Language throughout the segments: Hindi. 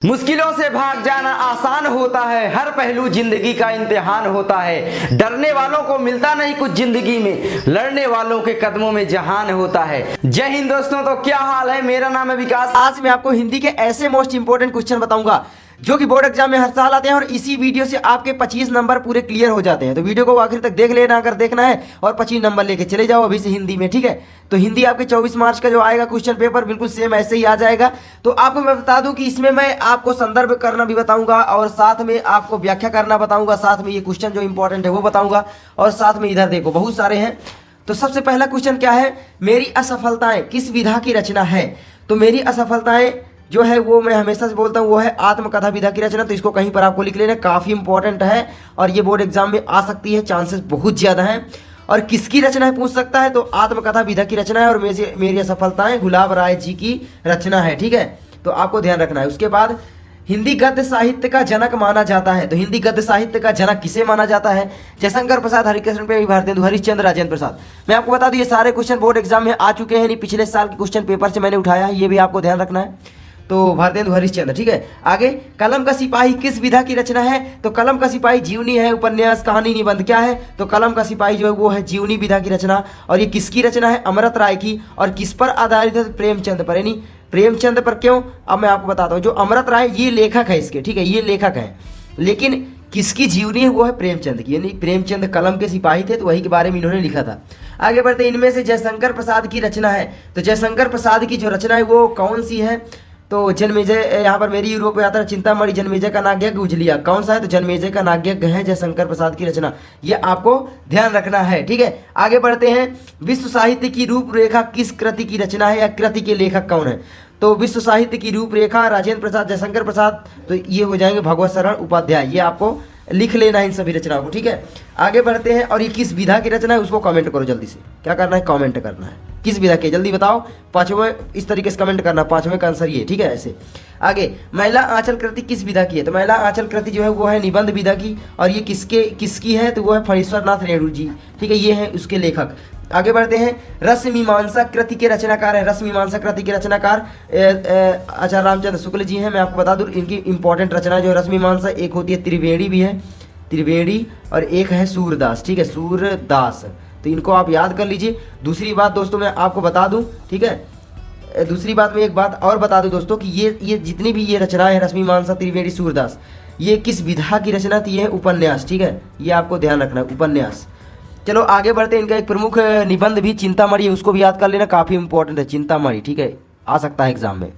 मुश्किलों से भाग जाना आसान होता है, हर पहलू जिंदगी का इम्तिहान होता है। डरने वालों को मिलता नहीं कुछ जिंदगी में, लड़ने वालों के कदमों में जहान होता है। जय हिंद दोस्तों, तो क्या हाल है? मेरा नाम है विकास। आज मैं आपको हिंदी के ऐसे मोस्ट इंपोर्टेंट क्वेश्चन बताऊंगा जो कि बोर्ड एग्जाम में हर साल आते हैं और इसी वीडियो से आपके 25 नंबर पूरे क्लियर हो जाते हैं। तो वीडियो को आखिर तक देख लेना अगर देखना है और 25 नंबर लेके चले जाओ अभी से हिंदी में, ठीक है। तो हिंदी आपके 24 मार्च का जो आएगा क्वेश्चन पेपर बिल्कुल सेम ऐसे ही आ जाएगा। तो आपको मैं बता दूं कि इसमें मैं आपको संदर्भ करना भी बताऊंगा और साथ में आपको व्याख्या करना बताऊंगा, साथ में ये क्वेश्चन जो इंपॉर्टेंट है वो बताऊंगा और साथ में इधर देखो बहुत सारे हैं। तो सबसे पहला क्वेश्चन क्या है? मेरी असफलताएं किस विधा की रचना है? तो मेरी असफलताएं जो है वो मैं हमेशा से बोलता हूँ वो है आत्मकथा विधा की रचना। तो इसको कहीं पर आपको लिख लेना, काफ़ी इंपॉर्टेंट है और ये बोर्ड एग्जाम में आ सकती है, चांसेस बहुत ज़्यादा हैं। और किसकी रचना है पूछ सकता है, तो आत्मकथा विधा की रचना है और मेरी असफलताएं गुलाब राय जी की रचना है, ठीक है। तो आपको ध्यान रखना है। उसके बाद हिंदी गद्य साहित्य का जनक माना जाता है। तो हिंदी गद्य साहित्य का जनक किसे माना जाता है? जयशंकर प्रसाद, हरिकृष्ण प्रेमी, भारतेंदु हरिश्चंद्र, राजेंद्र प्रसाद। मैं आपको बता दूं ये सारे क्वेश्चन बोर्ड एग्जाम में आ चुके हैं, नहीं पिछले साल के क्वेश्चन पेपर से मैंने उठाया है, ये भी आपको ध्यान रखना है। तो भारतेंदु हरिश्चंद्र, ठीक है। आगे कलम का सिपाही किस विधा की रचना है? तो कलम का सिपाही जीवनी है, उपन्यास, कहानी, निबंध क्या है? तो कलम का सिपाही जो है वो है जीवनी विधा की रचना। और ये किसकी रचना है? अमृत राय की। और किस पर आधारित है? प्रेमचंद पर। यानी प्रेमचंद पर। क्यों? अब मैं आपको बताता हूँ। जो अमृत राय ये लेखक है इसके, ठीक है, ये लेखक है, लेकिन किसकी जीवनी है? वो है प्रेमचंद की। यानी प्रेमचंद कलम के सिपाही थे तो वही के बारे में इन्होंने लिखा था। आगे बढ़ते, इनमें से जयशंकर प्रसाद की रचना है। तो जयशंकर प्रसाद की जो रचना है वो कौन सी है? तो जन्मेजय, यहाँ पर मेरी यूरोप यात्रा, चिंतामणि, जन्मेजय का नाग्यज्ञ, उजलिया। कौन सा है? तो जन्मेजय का नाग्यज्ञ है जयशंकर प्रसाद की रचना। ये आपको ध्यान रखना है, ठीक है। आगे बढ़ते हैं, विश्व साहित्य की रूपरेखा किस कृति की रचना है या कृति के लेखक कौन है? तो विश्व साहित्य की रूपरेखा राजेंद्र प्रसाद, जयशंकर प्रसाद, तो ये हो जाएंगे भगवत शरण उपाध्याय। ये आपको लिख लेना है इन सभी रचनाओं को, ठीक है। आगे बढ़ते हैं, और ये किस विधा की रचना है उसको कमेंट करो जल्दी से। क्या करना है? कमेंट करना है। किस विधा की, जल्दी बताओ। पांचवें इस तरीके से कमेंट करना, पांचवें का आंसर ये, ठीक है। ऐसे आगे, महिला आंचल कृति किस विधा की है? तो महिला आंचल कृति जो है वो है निबंध विधा की। और ये किसकी है? तो वो है फणीश्वर नाथ रेणु जी, ठीक है, ये है उसके लेखक। आगे बढ़ते हैं, रस मीमांसा कृति के रचनाकार है। रस मीमांसा कृति के रचनाकार आचार्य रामचंद्र शुक्ल जी हैं। मैं आपको बता दूं इनकी इंपॉर्टेंट रचना जो रस मीमांसा, एक होती है त्रिवेणी भी है, त्रिवेणी, और एक है सूरदास, ठीक है, सूरदास। तो इनको आप याद कर लीजिए। दूसरी बात दोस्तों मैं आपको बता दूं, ठीक है, दूसरी बात में एक बात और बता दूं दोस्तों कि ये जितनी भी ये रचनाएं हैं, रस मीमांसा, त्रिवेणी, सूरदास, ये किस विधा की रचना थी? ये है उपन्यास, ठीक है, ये आपको ध्यान रखना है, उपन्यास। चलो आगे बढ़ते हैं। इनका एक प्रमुख निबंध भी चिंतामणि है, उसको भी याद कर लेना, काफी इंपॉर्टेंट है चिंतामणि, ठीक है, आ सकता है एग्जाम में।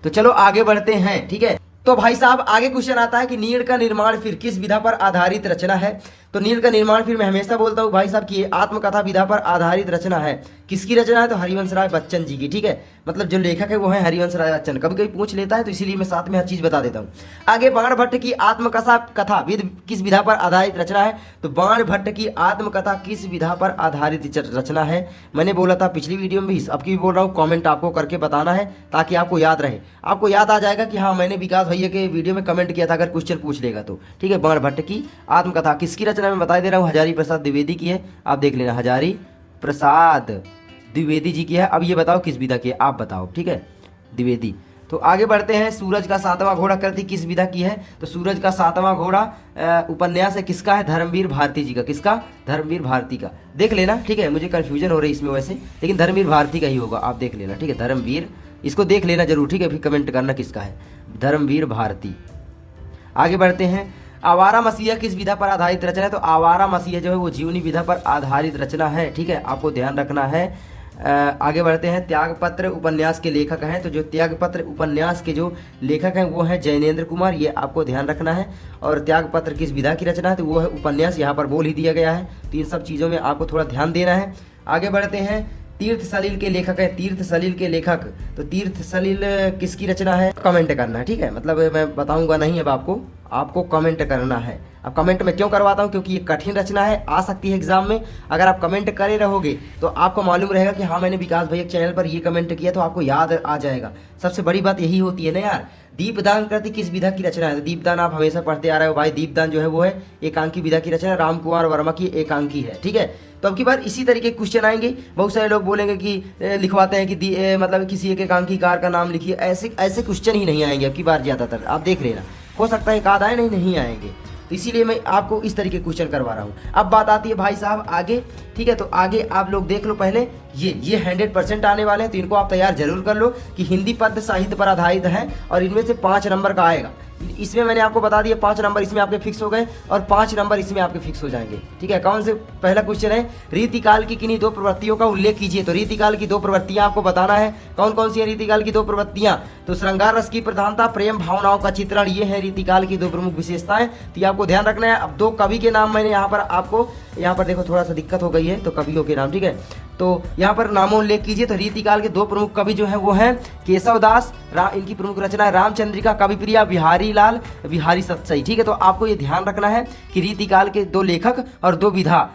तो चलो आगे बढ़ते हैं, ठीक है। तो भाई साहब आगे क्वेश्चन आता है कि नीड़ का निर्माण फिर किस विधा पर आधारित रचना है? तो नीड़ का निर्माण फिर मैं हमेशा बोलता हूँ भाई साहब कि ये आत्मकथा विधा पर आधारित रचना है। किसकी रचना है? तो हरिवंश राय बच्चन जी की, ठीक है। मतलब जो लेखक है वो है हरिवंश राय बच्चन। कभी कभी पूछ लेता है तो इसीलिए मैं साथ में हर चीज बता देता हूँ। आगे, बाण भट्ट की आत्मकथा कथा किस विधा पर आधारित रचना है? तो बाण भट्ट की आत्मकथा किस विधा पर आधारित रचना है? मैंने बोला था पिछली वीडियो में भी, अब की भी बोल रहा हूँ, कॉमेंट आपको करके बताना है ताकि आपको याद रहे। आपको याद आ जाएगा कि हाँ मैंने विकास भैया के वीडियो में कमेंट किया था, अगर क्वेश्चन पूछ लेगा तो, ठीक है। बाण भट्ट की आत्मकथा किसकी रचना में बता दे रहा हूँ, हजारी प्रसाद द्विवेदी की है, आप देख लेना, हजारी प्रसाद द्विवेदी जी की है। अब ये बताओ किस विधा की है, आप बताओ, ठीक है, द्विवेदी। तो आगे बढ़ते हैं, सूरज का सातवां घोड़ा कृति किस विधा की है? तो सूरज का सातवां घोड़ा उपन्यास है, किसका है? धर्मवीर भारती जी का। किसका? धर्मवीर भारती का, देख लेना, ठीक है। मुझे कंफ्यूजन हो रही है इसमें वैसे, लेकिन धर्मवीर भारती का ही होगा, आप देख लेना, ठीक है, धर्मवीर, इसको देख लेना जरूर, ठीक है, फिर कमेंट करना किसका है, धर्मवीर भारती। आगे बढ़ते हैं, आवारा मसीहा किस विधा पर आधारित रचना है? तो आवारा मसीहा जो है वो जीवनी विधा पर आधारित रचना है, ठीक है, आपको ध्यान रखना है। आगे बढ़ते हैं, त्यागपत्र उपन्यास के लेखक हैं। तो जो त्यागपत्र उपन्यास के जो लेखक हैं वो हैं जैनेन्द्र कुमार, ये आपको ध्यान रखना है। और त्यागपत्र किस विधा की रचना है? तो वो है उपन्यास, यहाँ पर बोल ही दिया गया है। तो इन सब चीज़ों में आपको थोड़ा ध्यान देना है। आगे बढ़ते हैं, तीर्थ सलील के लेखक है, तीर्थ सलील के लेखक, तो तीर्थ सलील किसकी रचना है? कमेंट करना है, ठीक है, मतलब मैं बताऊंगा नहीं अब आपको, आपको कमेंट करना है। अब कमेंट में क्यों करवाता हूँ, क्योंकि ये कठिन रचना है, आ सकती है एग्जाम में। अगर आप कमेंट करे रहोगे तो आपको मालूम रहेगा कि हाँ मैंने विकास भैया के चैनल पर ये कमेंट किया, तो आपको याद आ जाएगा। सबसे बड़ी बात यही होती है ना यार। दीपदान कृति किस विधा की रचना है? तो दीपदान आप हमेशा पढ़ते आ रहे हो भाई। दीपदान जो है वो है एकांकी विधा की रचना, राम कुमार वर्मा की एकांकी है, ठीक है। तो अब की बार इसी तरीके क्वेश्चन आएंगे। बहुत सारे लोग बोलेंगे कि लिखवाते हैं कि मतलब किसी एक एकांकीकार का नाम लिखिए। ऐसे ऐसे क्वेश्चन ही नहीं आएंगे अब की बार, ज़्यादातर आप देख लेना। हो सकता है एक आध आए, नहीं आएंगे। तो इसीलिए मैं आपको इस तरीके क्वेश्चन करवा रहा हूँ। अब बात आती है भाई साहब आगे, ठीक है। तो आगे आप लोग देख लो पहले, ये 100% आने वाले हैं, तो इनको आप तैयार जरूर कर लो कि हिंदी पद्य साहित्य पर आधारित है और इनमें से 5 नंबर का आएगा। इसमें मैंने आपको बता दिया 5 नंबर इसमें आपके फिक्स हो गए और 5 नंबर इसमें आपके फिक्स हो जाएंगे, ठीक है। कौन से? पहला क्वेश्चन है रीतिकाल की किन्हीं 2 प्रवृत्तियों का उल्लेख कीजिए। तो रीतिकाल की 2 प्रवृत्तियां आपको बताना है। कौन कौन सी है रीतिकाल की 2 प्रवृत्तियां? तो श्रृंगार रस की प्रधानता, प्रेम भावनाओं का चित्रण, ये है रीतिकाल की 2 प्रमुख विशेषताएं। तो ये आपको ध्यान रखना है। अब 2 कवि के नाम मैंने यहाँ पर देखो थोड़ा सा दिक्कत हो गई है, तो कवियों के नाम, ठीक है। तो यहाँ पर नामों उल्लेख कीजिए। तो रीतिकाल के 2 प्रमुख कवि जो हैं वो हैं केशवदास, इनकी प्रमुख रचना है रामचंद्रिका, कविप्रिया, बिहारी लाल, बिहारी सतसई, ठीक है। तो आपको ये ध्यान रखना है कि रीतिकाल के 2 लेखक और 2 विधा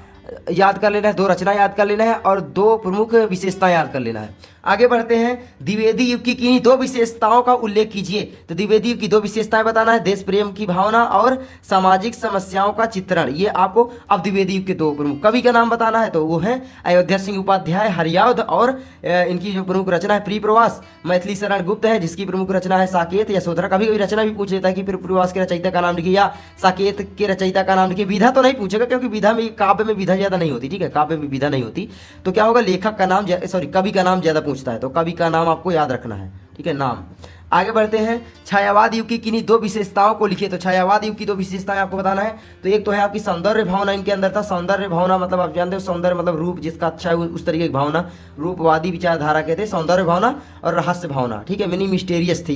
याद कर लेना है, 2 रचना याद कर लेना है और 2 प्रमुख विशेषताएं याद कर लेना है। आगे बढ़ते हैं। द्विवेदी युग की किन्हीं 2 विशेषताओं का उल्लेख कीजिए। तो द्विवेदी युग की 2 विशेषताएं बताना है, देश प्रेम की भावना और सामाजिक समस्याओं का चित्रण। ये आपको अब द्विवेदी युग के 2 प्रमुख कवि का नाम बताना है। तो वो है अयोध्या सिंह उपाध्याय, हरियाउद, और इनकी जो प्रमुख रचना है प्रियप्रवास। मैथिली शरण गुप्त है जिसकी प्रमुख रचना है साकेत या यशोधरा। कभी कभी रचना भी पूछ लेता है कि प्रियप्रवास के रचयिता का नाम लिखिए या साकेत के रचयिता का नाम लिखिए। विधा तो नहीं पूछेगा क्योंकि विधा में, काव्य में विधा ज्यादा नहीं होती, ठीक है। काव्य में विधा नहीं होती। तो क्या होगा, लेखक का नाम, सॉरी कवि का नाम ज्यादा पूछता है, तो कवि का नाम आपको याद रखना है, ठीक है, नाम। आगे बढ़ते हैं। छायावाद युग की किन्हीं 2 विशेषताओं को लिखिए। तो छायावाद युग की 2 विशेषताएं आपको बताना है। तो एक तो है आपकी सौंदर्य भावना, इनके अंदर था सौंदर्य भावना, मतलब आप जानते हो सौंदर्य मतलब रूप, जिसका अच्छा है उस तरीके की भावना, रूपवादी विचारधारा के थे सौंदर्य भावना और रहस्य भावना, ठीक है। मिनी मिस्टेरियस थे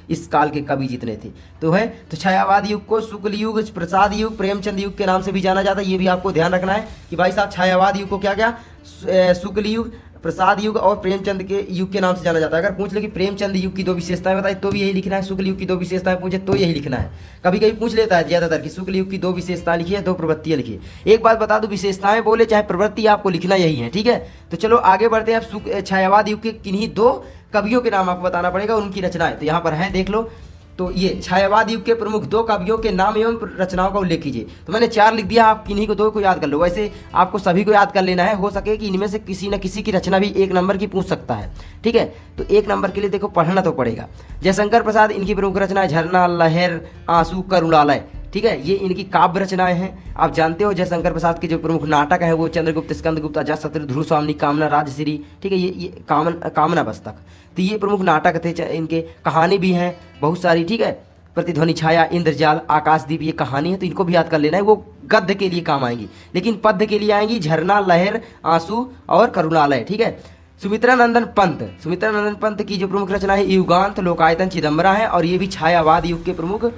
इस काल के कवि जितने थे। तो है तो छायावाद युग को शुक्ल युग, प्रसाद युग, प्रेमचंद युग के नाम से भी जाना जाता है। ये भी आपको ध्यान रखना है कि भाई साहब छायावाद युग को क्या शुक्ल युग, प्रसाद युग और प्रेमचंद के युग के नाम से जाना जाता है। अगर पूछ ले कि प्रेमचंद युग की 2 विशेषताएं बताए तो भी यही लिखना है, शुक्ल युग की 2 विशेषताएं पूछे तो यही लिखना है। कभी कभी पूछ लेता है ज्यादातर कि शुक्ल युग की 2 विशेषताएं लिखिए, 2 प्रवृत्तियां लिखिए। एक बात बता दूं, विशेषताएं बोले चाहे प्रवृत्ति, आपको लिखना यही है, ठीक है। तो चलो आगे बढ़ते हैं। अब छायावाद युग के किन्हीं 2 कवियों के नाम आपको बताना पड़ेगा और उनकी रचनाएं। तो यहाँ पर है, देख लो। तो ये छायावाद युग के प्रमुख 2 कवियों के नाम एवं रचनाओं का उल्लेख कीजिए। तो मैंने 4 लिख दिया, आप किन्हीं को 2 को याद कर लो। वैसे आपको सभी को याद कर लेना है, हो सके कि इनमें से किसी न किसी की रचना भी 1 नंबर की पूछ सकता है, ठीक है। तो 1 नंबर के लिए देखो पढ़ना तो पड़ेगा। जयशंकर प्रसाद, इनकी प्रमुख रचना है झरना, लहर, आंसू, करुणालय, ठीक है। ये इनकी काव्य रचनाएं हैं। आप जानते हो जयशंकर प्रसाद के जो प्रमुख नाटक है वो चंद्रगुप्त, स्कंदगुप्त, अजातशत्रु, ध्रुव स्वामिनी, कामना, राजश्री, ठीक है। ये कामना बस्तक, तो ये प्रमुख नाटक थे इनके। कहानी भी हैं बहुत सारी, ठीक है। प्रतिध्वनि छाया, इंद्रजाल, आकाशदीप, ये कहानी है, तो इनको भी याद कर लेना है। वो गद्य के लिए काम आएंगी, लेकिन पद्य के लिए आएंगी झरना, लहर, आंसू और करुणालय, ठीक है। सुमित्रानंदन पंत की जो प्रमुख रचना है युगांत, लोकायतन, चिदम्बरा है और ये भी छायावाद युग के प्रमुख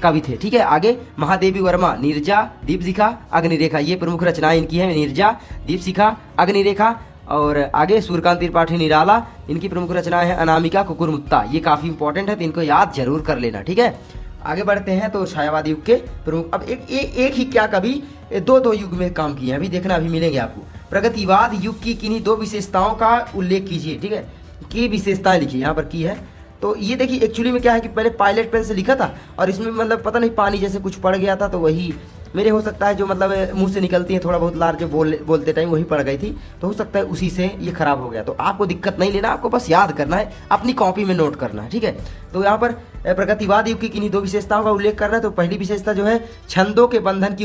कवि थे, ठीक है। आगे महादेवी वर्मा, नीरजा, दीपशिखा, अग्निरेखा, ये प्रमुख रचनाएं इनकी है। नीरजा, दीपशिखा, अग्निरेखा। और आगे सूर्यकांत त्रिपाठी निराला, इनकी प्रमुख रचना है अनामिका, कुकुरमुत्ता। ये काफी इंपॉर्टेंट है, तो इनको याद जरूर कर लेना, ठीक है। आगे बढ़ते हैं। तो छायावाद युग के प्रमुख, अब एक ही क्या कवि 2 युग में काम किए हैं, अभी देखना, अभी मिलेंगे आपको। प्रगतिवाद युग की किन्हीं 2 विशेषताओं का उल्लेख कीजिए, ठीक है। की विशेषताएं लिखिए, यहाँ पर की है। तो ये देखिए एक्चुअली में क्या है कि मैंने पायलट पेन से लिखा था और इसमें मतलब पता नहीं पानी जैसे कुछ पड़ गया था, तो वही मेरे हो सकता है जो मतलब मुंह से निकलती है थोड़ा बहुत लार, जो बोलते टाइम वही पड़ गई थी, तो हो सकता है उसी से ये खराब हो गया। तो आपको दिक्कत नहीं लेना, आपको बस याद करना है, अपनी कॉपी में नोट करना है, ठीक है। तो यहाँ पर प्रगतिवाद युग की किन्हीं 2 विशेषताओं का उल्लेख करना है। तो पहली विशेषता जो है छंदों के बंधन की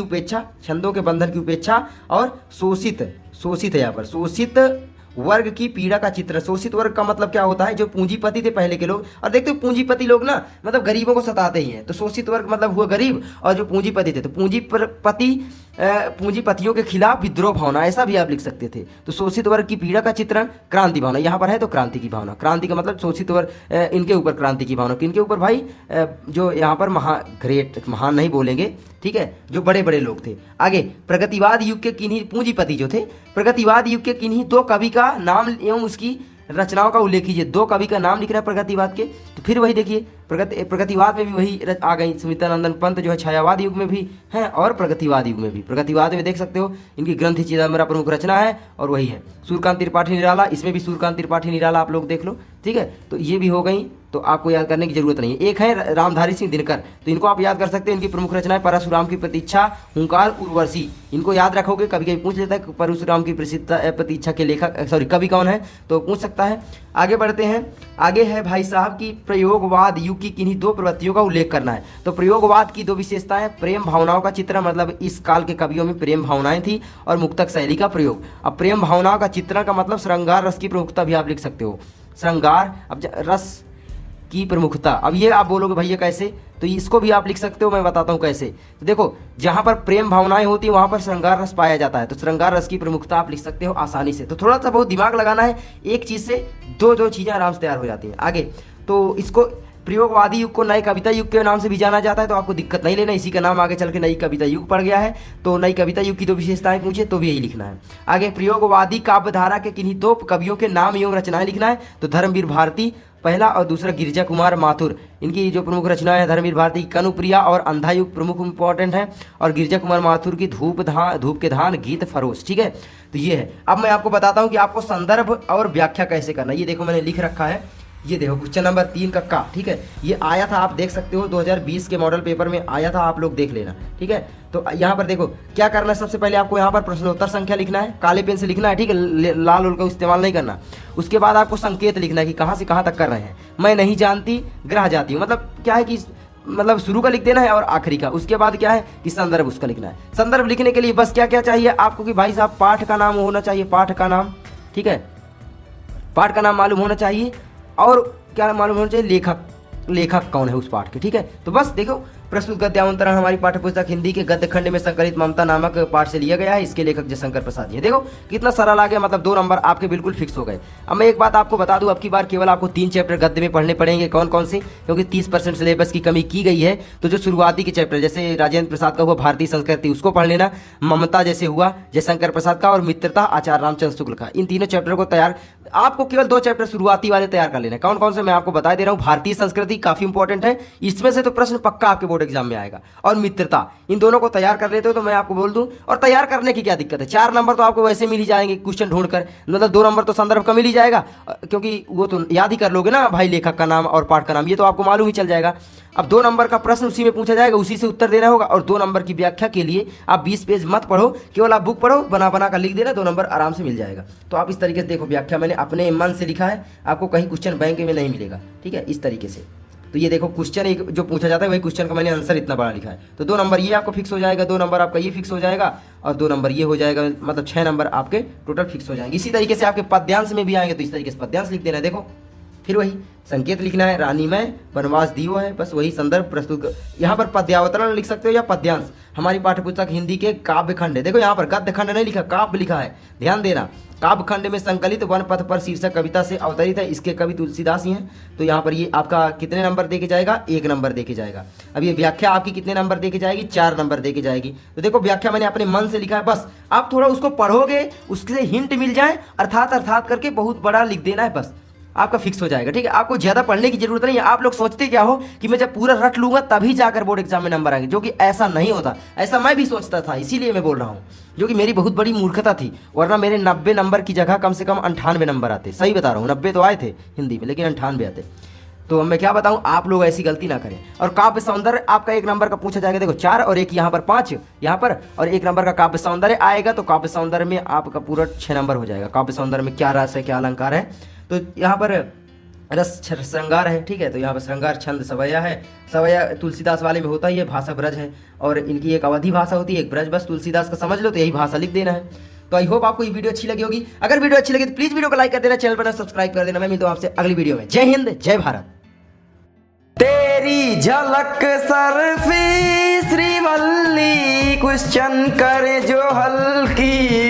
उपेक्षा और शोषित है यहाँ पर, शोषित वर्ग की पीड़ा का चित्र। शोषित वर्ग का मतलब क्या होता है, जो पूंजीपति थे पहले के लोग, और देखते हो पूंजीपति लोग ना मतलब गरीबों को सताते ही हैं। तो शोषित वर्ग मतलब हुआ गरीब, और जो पूंजीपति थे तो पूंजीपतियों के खिलाफ विद्रोह भावना, ऐसा भी आप लिख सकते थे। तो शोषित वर्ग की पीड़ा का चित्रण, क्रांति भावना यहाँ पर है। तो क्रांति की भावना, क्रांति का मतलब शोषित वर्ग, इनके ऊपर क्रांति की भावना, किनके ऊपर भाई, जो यहाँ पर महान नहीं बोलेंगे, ठीक है, जो बड़े बड़े लोग थे। आगे प्रगतिवाद युग के किन्हीं पूंजीपति जो थे, प्रगतिवाद युग के किन्हीं 2 कवि का नाम एवं उसकी रचनाओं का उल्लेख कीजिए। 2 कवि का नाम लिख रहा है प्रगतिवाद के, तो फिर वही देखिए प्रगतिवाद में भी वही आ गई। सुमित्रानंदन पंत जो है छायावाद युग में भी हैं और प्रगतिवाद युग में भी। प्रगतिवाद में देख सकते हो इनकी ग्रंथि चिदंबरा प्रमुख रचना है और वही है। सूर्यकांत त्रिपाठी निराला, इसमें भी सूर्यकांत त्रिपाठी निराला आप लोग देख लो, ठीक है। तो ये भी हो गई, तो आपको याद करने की जरूरत नहीं है। एक है रामधारी सिंह दिनकर, तो इनको आप याद कर सकते हैं। इनकी प्रमुख रचना है परशुराम की प्रतीक्षा, हुंकार, उर्वशी। इनको याद रखोगे, कभी कभी पूछ लेता है परशुराम की प्रतीक्षा के लेखक कवि कौन है, तो पूछ सकता है। आगे बढ़ते हैं, आगे है भाई साहब की प्रयोगवाद युग की किन्हीं दो प्रवृत्तियों का उल्लेख करना है। तो प्रयोगवाद की दो विशेषताएं, प्रेम भावनाओं का चित्रण, मतलब इस काल के कवियों में प्रेम भावनाएं थी, और मुक्तक शैली का प्रयोग। अब प्रेम भावनाओं का चित्रण का मतलब श्रृंगार रस की प्रमुखता भी आप लिख सकते हो। श्रृंगार रस की प्रमुखता, अब ये आप बोलोगे भैया कैसे, तो इसको भी आप लिख सकते हो, मैं बताता हूँ कैसे। तो देखो, जहाँ पर प्रेम भावनाएं होती है वहाँ पर श्रृंगार रस पाया जाता है, तो श्रृंगार रस की प्रमुखता आप लिख सकते हो आसानी से। तो थोड़ा सा बहुत दिमाग लगाना है, एक चीज़ से दो चीज़ें आराम से तैयार हो जाती हैं। आगे तो इसको प्रयोगवादी युग को नए कविता युग के नाम से भी जाना जाता है, तो आपको दिक्कत नहीं लेना, इसी का नाम आगे चल के नई कविता युग पड़ गया है। तो नई कविता युग की दो विशेषताएं पूछे तो भी यही लिखना है। आगे प्रयोगवादी काव्यधारा के किन्हीं दो कवियों के नाम एवं रचनाएं लिखना है। तो धर्मवीर भारती पहला और दूसरा गिरिजा कुमार माथुर, इनकी जो प्रमुख रचनाएं है, धर्मवीर भारती कनुप्रिया और अंधा युग प्रमुख इंपॉर्टेंट है, और गिरिजा कुमार माथुर की धूप के धान गीत फरोश, ठीक है। तो ये है। अब मैं आपको बताता हूँ कि आपको संदर्भ और व्याख्या कैसे करना है। ये देखो मैंने लिख रखा है, ये देखो क्वेश्चन नंबर 3 का, ठीक है। ये आया था, आप देख सकते हो 2020 के मॉडल पेपर में आया था, आप लोग देख लेना, ठीक है। तो यहाँ पर देखो क्या करना है, सबसे पहले आपको यहाँ पर प्रश्नोत्तर संख्या लिखना है, काले पेन से लिखना है, ठीक है, लाल उल का इस्तेमाल नहीं करना। उसके बाद आपको संकेत लिखना है कि कहाँ से कहाँ तक कर रहे हैं। मैं नहीं जानती, ग्रह जाती हूँ, मतलब क्या है कि मतलब शुरू का लिख देना है और आखिरी का। उसके बाद क्या है कि संदर्भ उसका लिखना है। संदर्भ लिखने के लिए बस क्या क्या चाहिए आपको कि भाई साहब पाठ का नाम होना चाहिए, पाठ का नाम, ठीक है, पाठ का नाम मालूम होना चाहिए, और क्या मालूम होना चाहिए, लेखक कौन है उस पाठ के, ठीक है। तो बस देखो, प्रस्तुत गद्यावंतरण हमारी पाठ्यपुस्तक हिंदी के गद्य खंड में संकलित ममता नामक पाठ से लिया गया है। इसके लेखक जयशंकर प्रसाद जी। देखो कितना सरल आ गया, मतलब 2 नंबर आपके बिल्कुल फिक्स हो गए। अब मैं एक बात आपको बता दूं, अब की बार केवल आपको 3 चैप्टर गद्य में पढ़ने पड़ेंगे। कौन कौन से, क्योंकि 30% सिलेबस की कमी की गई है। तो जो शुरुआती के चैप्टर, जैसे राजेंद्र प्रसाद का हुआ भारतीय संस्कृति, उसको पढ़ लेना। ममता जैसे हुआ जयशंकर प्रसाद का, और मित्रता आचार्य रामचंद्र शुक्ल का। इन तीनों चैप्टर को तैयार, आपको केवल 2 चैप्टर शुरुआती वाले तैयार कर लेना। कौन कौन से मैं आपको बता दे रहा हूँ। भारतीय संस्कृति काफी इंपॉर्टेंट है, इसमें से तो प्रश्न पक्का आपके बोर्ड एग्जाम में आएगा, और मित्रता, इन दोनों को तैयार कर लेते हो तो मैं आपको बोल दूं। और तैयार करने की क्या दिक्कत है, 4 नंबर तो आपको वैसे मिल ही जाएंगे क्वेश्चन ढूंढकर, मतलब 2 नंबर तो संदर्भ का मिल ही जाएगा, क्योंकि वो तो याद ही कर लोगे ना भाई, लेखक का नाम और पाठ का नाम, ये तो आपको मालूम ही चल जाएगा। अब 2 नंबर का प्रश्न उसी में पूछा जाएगा, उसी से उत्तर देना होगा। और 2 नंबर की व्याख्या के लिए आप 20 पेज मत पढ़ो, केवल आप बुक पढ़ो, बना बना कर लिख देना, 2 नंबर आराम से मिल जाएगा। तो आप इस तरीके से देखो, व्याख्या मैंने अपने मन से लिखा है, आपको कहीं क्वेश्चन बैंक में नहीं मिलेगा, ठीक है, इस तरीके से। तो ये देखो क्वेश्चन एक जो पूछा जाता है वही क्वेश्चन का मैंने आंसर इतना बड़ा लिखा है। तो 2 नंबर ये आपको फिक्स हो जाएगा, 2 नंबर आपका ये फिक्स हो जाएगा, और 2 नंबर ये हो जाएगा, मतलब 6 नंबर आपके टोटल फिक्स हो जाएंगे। इसी तरीके से आपके पद्यांश में भी आएंगे, तो इस तरीके से पद्यांश लिख देना है। देखो फिर वही संकेत लिखना है, रानी में वनवास दियो है, बस वही संदर्भ प्रस्तुत। यहाँ पर पद्यावतरण लिख सकते हो या पद्यांश। हमारी पाठ्यपुस्तक हिंदी के काव्य खंड है, देखो यहाँ पर गद्य खंड नहीं लिखा, काव्य लिखा है, ध्यान देना। काव्य खंड में संकलित वन पथ पर शीर्षक कविता से अवतरित है, इसके कवि तुलसीदास ही हैं। तो यहाँ पर ये आपका कितने नंबर दे के जाएगा, 1 नंबर दे के जाएगा। अब ये व्याख्या आपकी कितने नंबर दे के जाएगी, 4 नंबर दे के जाएगी। तो देखो व्याख्या मैंने अपने मन से लिखा है, बस आप थोड़ा उसको पढ़ोगे, उससे हिंट मिल जाए, अर्थात करके बहुत बड़ा लिख देना है, बस आपका फिक्स हो जाएगा, ठीक है। आपको ज्यादा पढ़ने की जरूरत नहीं है। आप लोग सोचते क्या हो कि मैं जब पूरा रट लूंगा तभी जाकर बोर्ड एग्जाम में नंबर आएंगे, जो कि ऐसा नहीं होता। ऐसा मैं भी सोचता था, इसीलिए मैं बोल रहा हूँ, जो कि मेरी बहुत बड़ी मूर्खता थी, वरना मेरे 90 नंबर की जगह कम से कम 98 नंबर आते। सही बता रहा हूँ, 90 तो आए थे हिंदी में, लेकिन 98 आते। तो मैं क्या बताऊं, आप लोग ऐसी गलती ना करें। और काव्य सौंदर्य आपका 1 नंबर का पूछा जाएगा, देखो 4 और 1 यहाँ पर 5 यहाँ पर, और 1 नंबर का काव्य सौंदर्य आएगा। तो काव्य सौंदर्य में आपका पूरा 6 नंबर हो जाएगा। काव्य सौंदर्य में क्या रस है, क्या अलंकार है, तो यहाँ पर रस श्रृंगार है, ठीक है। तो यहाँ पर श्रृंगार छंद सवैया है, सवैया तुलसीदास वाले में होता ही है, भाषा ब्रज है, और इनकी एक अवधि भाषा होती है, एक ब्रज, बस तुलसीदास का समझ लो तो यही भाषा लिख देना है। तो आई होप आपको ये वीडियो अच्छी लगी होगी। अगर वीडियो अच्छी लगी तो प्लीज वीडियो को लाइक कर देना, चैनल पर सब्सक्राइब कर देना। मैं मिलता हूं आपसे अगली वीडियो में। जय हिंद, जय भारत। तेरी झलक सरफी श्रीवल्ली, क्वेश्चन करे जो हल्की